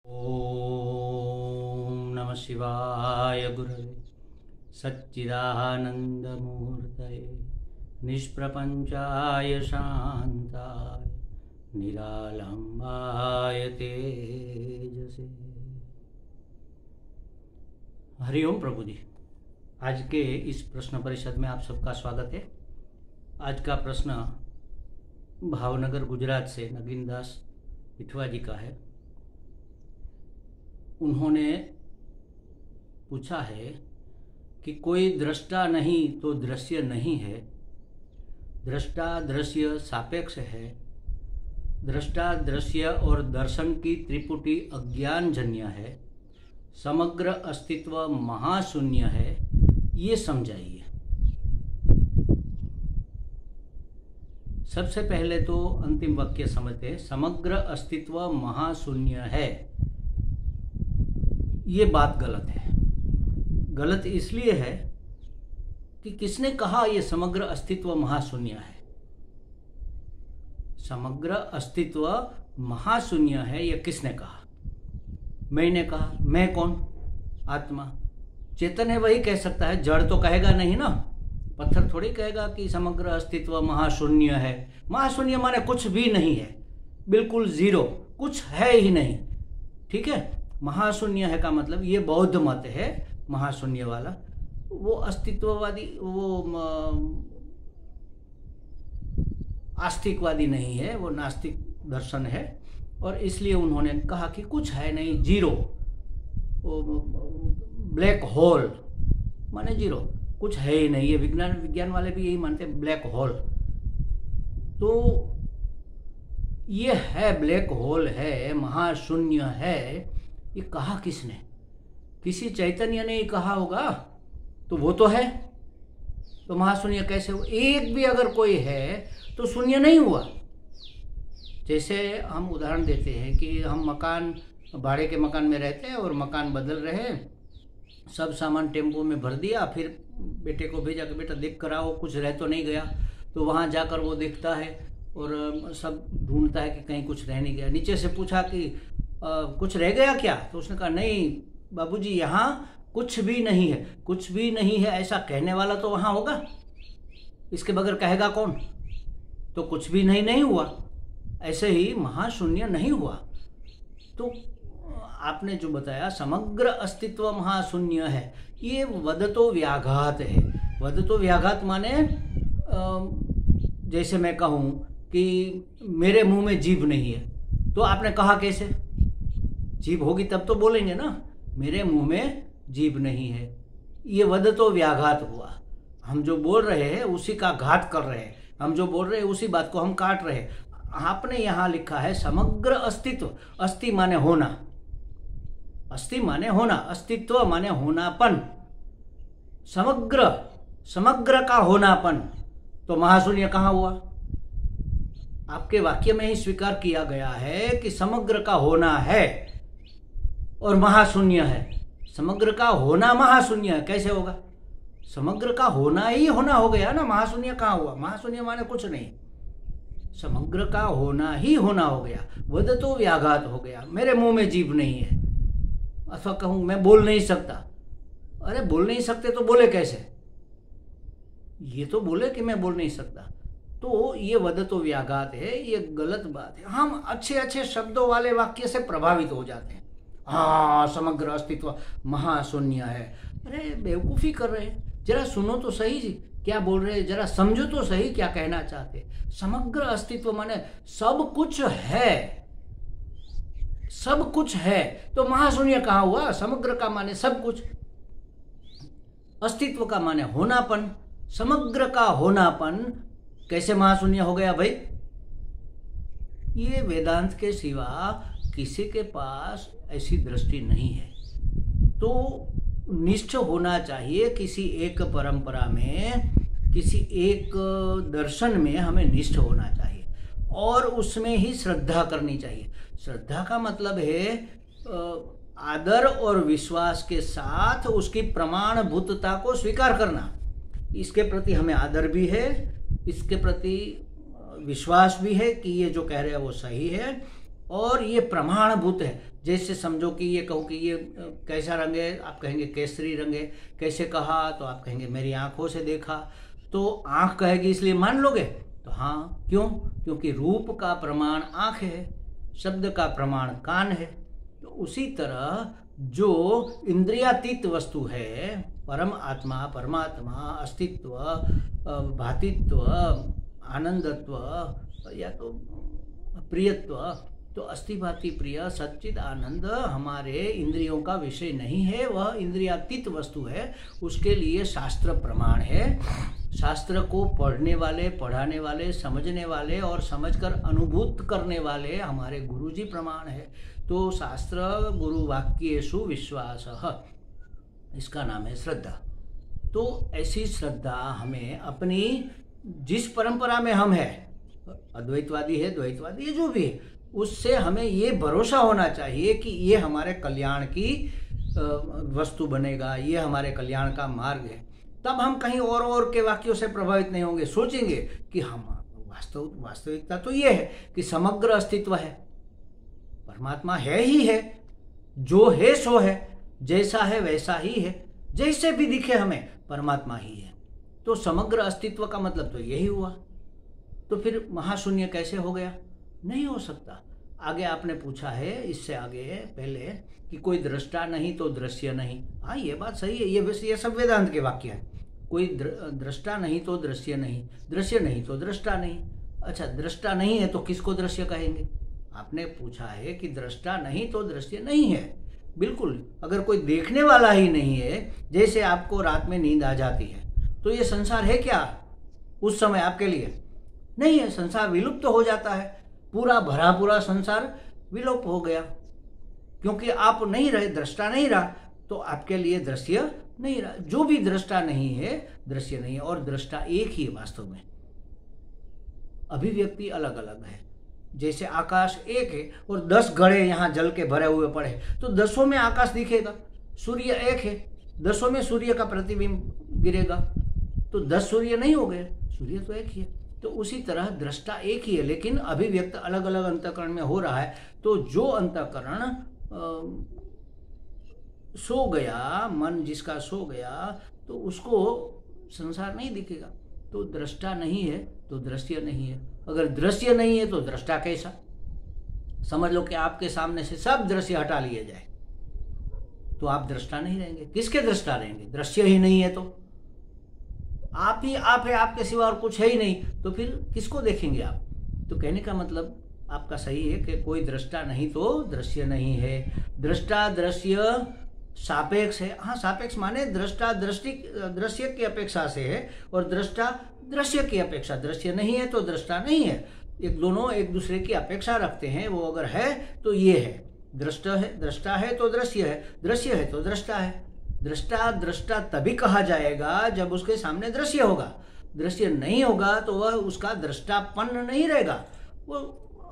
ओम नमः शिवाय गुरवे सच्चिदानंदमूर्तये निष्प्रपंचाय शांताय निरालंबाय तेजसे। हरिओम प्रभु जी। आज के इस प्रश्न परिषद में आप सबका स्वागत है। आज का प्रश्न भावनगर गुजरात से नगीन दास पिठवा जी का है। उन्होंने पूछा है कि कोई दृष्टा नहीं तो दृश्य नहीं है, दृष्टा दृश्य सापेक्ष है, दृष्टा दृश्य और दर्शन की त्रिपुटी अज्ञानजन्य है, समग्र अस्तित्व महाशून्य है, ये समझाइए। सबसे पहले तो अंतिम वाक्य समझते हैं। समग्र अस्तित्व महाशून्य है, ये बात गलत है। गलत इसलिए है कि किसने कहा ये समग्र अस्तित्व महाशून्य है? समग्र अस्तित्व महाशून्य है ये किसने कहा? मैंने कहा। मैं कौन? आत्मा। चेतन है वही कह सकता है, जड़ तो कहेगा नहीं ना। पत्थर थोड़ी कहेगा कि समग्र अस्तित्व महाशून्य है। महाशून्य माने कुछ भी नहीं है, बिल्कुल जीरो, कुछ है ही नहीं। ठीक है। महाशून्य है का मतलब ये बौद्ध मत है महाशून्य वाला, वो अस्तित्ववादी, वो आस्तिकवादी नहीं है, वो नास्तिक दर्शन है। और इसलिए उन्होंने कहा कि कुछ है नहीं, जीरो, ब्लैक होल माने जीरो, कुछ है ही नहीं। ये विज्ञान वाले भी यही मानते हैं, ब्लैक होल। तो ये है, ब्लैक होल है, महाशून्य है, ये कहा किसने? किसी चैतन्य ने ही कहा होगा, तो वो तो है, तो महाशून्य कैसे हुआ? एक भी अगर कोई है तो शून्य नहीं हुआ। जैसे हम उदाहरण देते हैं कि हम मकान, भाड़े के मकान में रहते हैं और मकान बदल रहे हैं, सब सामान टेम्पो में भर दिया, फिर बेटे को भेजा कि बेटा देख कर आओ कुछ रह तो नहीं गया। तो वहाँ जाकर वो देखता है और सब ढूंढता है कि कहीं कुछ रह नहीं गया। नीचे से पूछा कि कुछ रह गया क्या? तो उसने कहा नहीं बाबूजी, यहाँ कुछ भी नहीं है। कुछ भी नहीं है ऐसा कहने वाला तो वहाँ होगा, इसके बगैर कहेगा कौन? तो कुछ भी नहीं हुआ। ऐसे ही महाशून्य नहीं हुआ। तो आपने जो बताया समग्र अस्तित्व महाशून्य है, ये वदतो व्याघात है। वदतो व्याघात माने जैसे मैं कहूँ कि मेरे मुंह में जीभ नहीं है, तो आपने कहा कैसे? जीभ होगी तब तो बोलेंगे ना। मेरे मुंह में जीभ नहीं है, ये वदतो व्याघात हुआ। हम जो बोल रहे हैं उसी का घात कर रहे हैं, हम जो बोल रहे हैं उसी बात को हम काट रहे हैं। आपने यहाँ लिखा है समग्र अस्तित्व। अस्ति माने होना, अस्ति माने होना, अस्तित्व माने होनापन, समग्र, समग्र का होनापन। तो महाशून्य कहाँ हुआ? आपके वाक्य में ही स्वीकार किया गया है कि समग्र का होना है और महाशून्य है। समग्र का होना महाशून्य है, कैसे होगा? समग्र का होना ही होना हो गया ना, महाशून्य कहाँ हुआ? महाशून्य माने कुछ नहीं, समग्र का होना ही होना हो गया। वदतो व्याघात हो गया। मेरे मुंह में जीभ नहीं है, अथवा कहूँ मैं बोल नहीं सकता। अरे बोल नहीं सकते तो बोले कैसे? ये तो बोले कि मैं बोल नहीं सकता, तो ये वदतो व्याघात है, ये गलत बात है। हम अच्छे अच्छे शब्दों वाले वाक्य से प्रभावित हो जाते हैं। हाँ, समग्र अस्तित्व महाशून्य है। अरे बेवकूफ़ी कर रहे हैं, जरा सुनो तो सही जी क्या बोल रहे हैं, जरा समझो तो सही क्या कहना चाहते। समग्र अस्तित्व माने सब कुछ है, सब कुछ है, तो महाशून्य कहाँ हुआ? समग्र का माने सब कुछ, अस्तित्व का माने होनापन, समग्र का होनापन कैसे महाशून्य हो गया भाई? ये वेदांत के सिवा किसी के पास ऐसी दृष्टि नहीं है। तो निष्ठ होना चाहिए किसी एक परंपरा में, किसी एक दर्शन में हमें निष्ठ होना चाहिए और उसमें ही श्रद्धा करनी चाहिए। श्रद्धा का मतलब है आदर और विश्वास के साथ उसकी प्रमाणभूतता को स्वीकार करना। इसके प्रति हमें आदर भी है, इसके प्रति विश्वास भी है कि ये जो कह रहे हैं वो सही है, और ये प्रमाणभूत है। जैसे समझो कि ये कहूँ कि ये कैसा रंग है, आप कहेंगे केसरी रंग है। कैसे कहा, तो आप कहेंगे मेरी आंखों से देखा। तो आंख कहेगी इसलिए मान लोगे? तो हाँ, क्यों? क्योंकि रूप का प्रमाण आंख है, शब्द का प्रमाण कान है। तो उसी तरह जो इंद्रियातीत वस्तु है, परम आत्मा, परमात्मा, अस्तित्व, भातित्व, आनंदत्व या तो प्रियत्व, तो अस्थि भाति प्रिय सच्चिद आनंद हमारे इंद्रियों का विषय नहीं है, वह इंद्रियातीत वस्तु है। उसके लिए शास्त्र प्रमाण है। शास्त्र को पढ़ने वाले, पढ़ाने वाले, समझने वाले और समझकर अनुभूत करने वाले हमारे गुरुजी प्रमाण है। तो शास्त्र गुरु वाक्येषु विश्वासः, इसका नाम है श्रद्धा। तो ऐसी श्रद्धा हमें अपनी जिस परंपरा में हम हैं, अद्वैतवादी है, द्वैतवादी है, जो भी है, उससे हमें ये भरोसा होना चाहिए कि ये हमारे कल्याण की वस्तु बनेगा, ये हमारे कल्याण का मार्ग है। तब हम कहीं और के वाक्यों से प्रभावित नहीं होंगे। सोचेंगे कि हम वास्तविकता तो ये है कि समग्र अस्तित्व है, परमात्मा है ही है, जो है सो है, जैसा है वैसा ही है, जैसे भी दिखे हमें परमात्मा ही है। तो समग्र अस्तित्व का मतलब तो यही हुआ। तो फिर महाशून्य कैसे हो गया? नहीं हो सकता। आगे आपने पूछा है, इससे आगे पहले कि कोई दृष्टा नहीं तो दृश्य नहीं। हाँ, ये बात सही है। ये सब वेदांत के वाक्य हैं। कोई दृष्टा नहीं तो दृश्य नहीं, दृश्य नहीं तो दृष्टा नहीं। अच्छा, दृष्टा नहीं है तो किसको दृश्य कहेंगे? आपने पूछा है कि दृष्टा नहीं तो दृश्य नहीं है। बिल्कुल, अगर कोई देखने वाला ही नहीं है, जैसे आपको रात में नींद आ जाती है, तो ये संसार है क्या उस समय आपके लिए? नहीं है। संसार विलुप्त हो जाता है, पूरा भरा पूरा संसार विलोप हो गया, क्योंकि आप नहीं रहे, दृष्टा नहीं रहा, तो आपके लिए दृश्य नहीं रहा। जो भी दृष्टा नहीं है, दृश्य नहीं है। और दृष्टा एक ही है वास्तव में, अभिव्यक्ति अलग अलग है। जैसे आकाश एक है और 10 घड़े यहाँ जल के भरे हुए पड़े, तो 10 में आकाश दिखेगा। सूर्य एक है, 10 में सूर्य का प्रतिबिंब गिरेगा, तो 10 सूर्य नहीं हो गए, सूर्य तो एक ही है। तो उसी तरह दृष्टा एक ही है, लेकिन अभिव्यक्त अलग अलग अंतःकरण में हो रहा है। तो जो अंतःकरण सो गया, मन जिसका सो गया, तो उसको संसार नहीं दिखेगा। तो दृष्टा नहीं है तो दृश्य नहीं है। अगर दृश्य नहीं है तो दृष्टा कैसा? समझ लो कि आपके सामने से सब दृश्य हटा लिए जाए, तो आप दृष्टा नहीं रहेंगे। किसके दृष्टा रहेंगे? दृश्य ही नहीं है तो आप ही आप है, आपके सिवा और कुछ है ही नहीं, तो फिर किसको देखेंगे आप? तो कहने का मतलब आपका सही है कि कोई दृष्टा नहीं तो दृश्य नहीं है। दृष्टा दृश्य सापेक्ष है। हाँ, सापेक्ष माने दृष्टा दृश्य की अपेक्षा से है और दृष्टा दृश्य की अपेक्षा। दृश्य नहीं है तो दृष्टा नहीं है, एक दोनों एक दूसरे की अपेक्षा रखते हैं। वो अगर है तो ये है, दृष्टा है तो दृश्य है, दृश्य है तो दृष्टा है। दृष्टा तभी कहा जाएगा जब उसके सामने दृश्य होगा। दृश्य नहीं होगा तो वह उसका दृष्टापन्न नहीं रहेगा। वो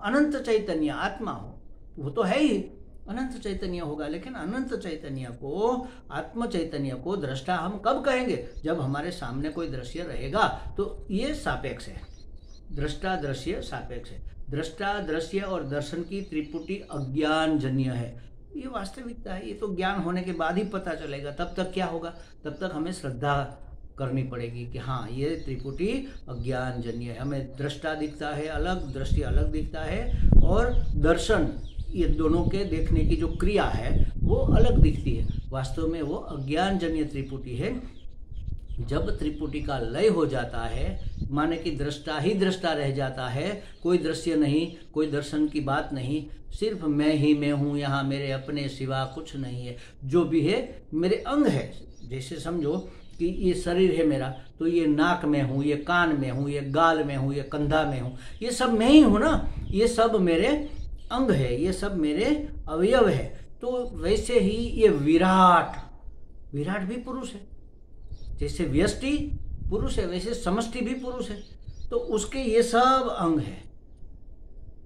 अनंत चैतन्य आत्मा हो, वो तो है ही, अनंत चैतन्य होगा। लेकिन अनंत चैतन्य को, आत्म चैतन्य को दृष्टा हम कब कहेंगे? जब हमारे सामने कोई दृश्य रहेगा। तो ये सापेक्ष है, दृष्टा दृश्य सापेक्ष है। दृष्टा दृश्य और दर्शन की त्रिपुटी अज्ञानजन्य है, ये वास्तविकता है। ये तो ज्ञान होने के बाद ही पता चलेगा। तब तक क्या होगा? तब तक हमें श्रद्धा करनी पड़ेगी कि हाँ, ये त्रिपुटी अज्ञानजन्य है। हमें दृष्टा दिखता है अलग, दृष्टि अलग दिखता है, और दर्शन, ये दोनों के देखने की जो क्रिया है वो अलग दिखती है। वास्तव में वो अज्ञानजन्य त्रिपुटी है। जब त्रिपुटी का लय हो जाता है, माने कि दृष्टा ही दृष्टा रह जाता है, कोई दृश्य नहीं, कोई दर्शन की बात नहीं, सिर्फ मैं ही मैं हूँ, यहाँ मेरे अपने सिवा कुछ नहीं है। जो भी है मेरे अंग है। जैसे समझो कि ये शरीर है मेरा, तो ये नाक में हूँ, ये कान में हूँ, ये गाल में हूँ, ये कंधा में हूँ, ये सब मैं ही हूँ ना। ये सब मेरे अंग है, ये सब मेरे अवयव है। तो वैसे ही ये विराट भी पुरुष है। जैसे व्यष्टि पुरुष है, वैसे समष्टि भी पुरुष है। तो उसके ये सब अंग है,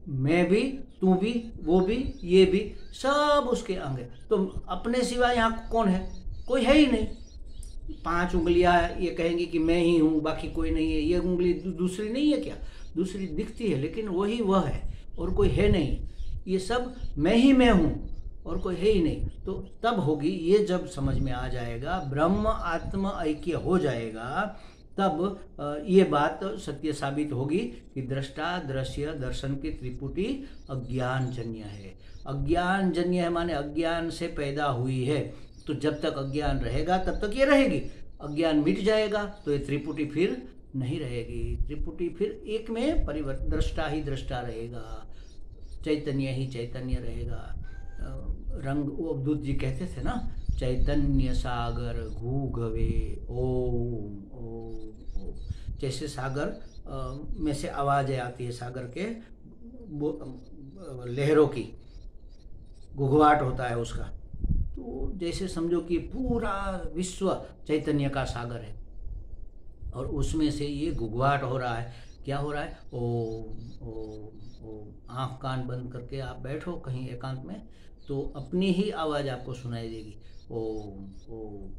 मैं भी, तू भी, वो भी, ये भी, सब उसके अंग है। तो अपने सिवा यहाँ कौन है? कोई है ही नहीं। 5 उंगलियां ये कहेंगी कि मैं ही हूँ, बाकी कोई नहीं है। ये उंगली दूसरी नहीं है क्या? दूसरी दिखती है, लेकिन वही वह है और कोई है नहीं। ये सब मैं ही मैं हूँ और कोई है ही नहीं। तो तब होगी, ये जब समझ में आ जाएगा, ब्रह्म आत्म ऐक्य हो जाएगा, तब ये बात सत्य साबित होगी कि दृष्टा दृश्य दर्शन की त्रिपुटी अज्ञानजन्य है। अज्ञानजन्य है माने अज्ञान से पैदा हुई है। तो जब तक अज्ञान रहेगा तब तक ये रहेगी। अज्ञान मिट जाएगा तो ये त्रिपुटी फिर नहीं रहेगी। त्रिपुटी फिर एक में परिवर्तन, दृष्टा ही दृष्टा रहेगा, चैतन्य ही चैतन्य रहेगा। रंग, वो अवधूत जी कहते थे ना, चैतन्य सागर घूघवे ओम ओम ओम। जैसे सागर में से आवाज़ें आती है, सागर के लहरों की घुघवाट होता है उसका। तो जैसे समझो कि पूरा विश्व चैतन्य का सागर है और उसमें से ये घुघवाट हो रहा है। क्या हो रहा है? ओम ओम ओम। आँख कान बंद करके आप बैठो कहीं एकांत में, तो अपनी ही आवाज़ आपको सुनाई देगी, ओम ओम,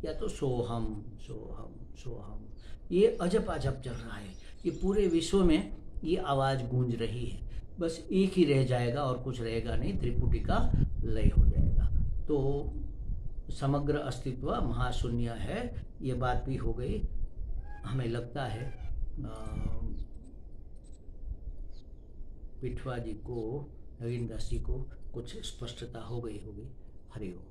या तो सोहम सोहम सोहम। ये अजब अजब चल रहा है, ये पूरे विश्व में ये आवाज़ गूंज रही है। बस एक ही रह जाएगा और कुछ रहेगा नहीं, त्रिपुटी का लय हो जाएगा। तो समग्र अस्तित्व महाशून्य है, ये बात भी हो गई। हमें लगता है पिठवा जी को, नवीन दास जी को कुछ स्पष्टता हो गई होगी। हरि ओम।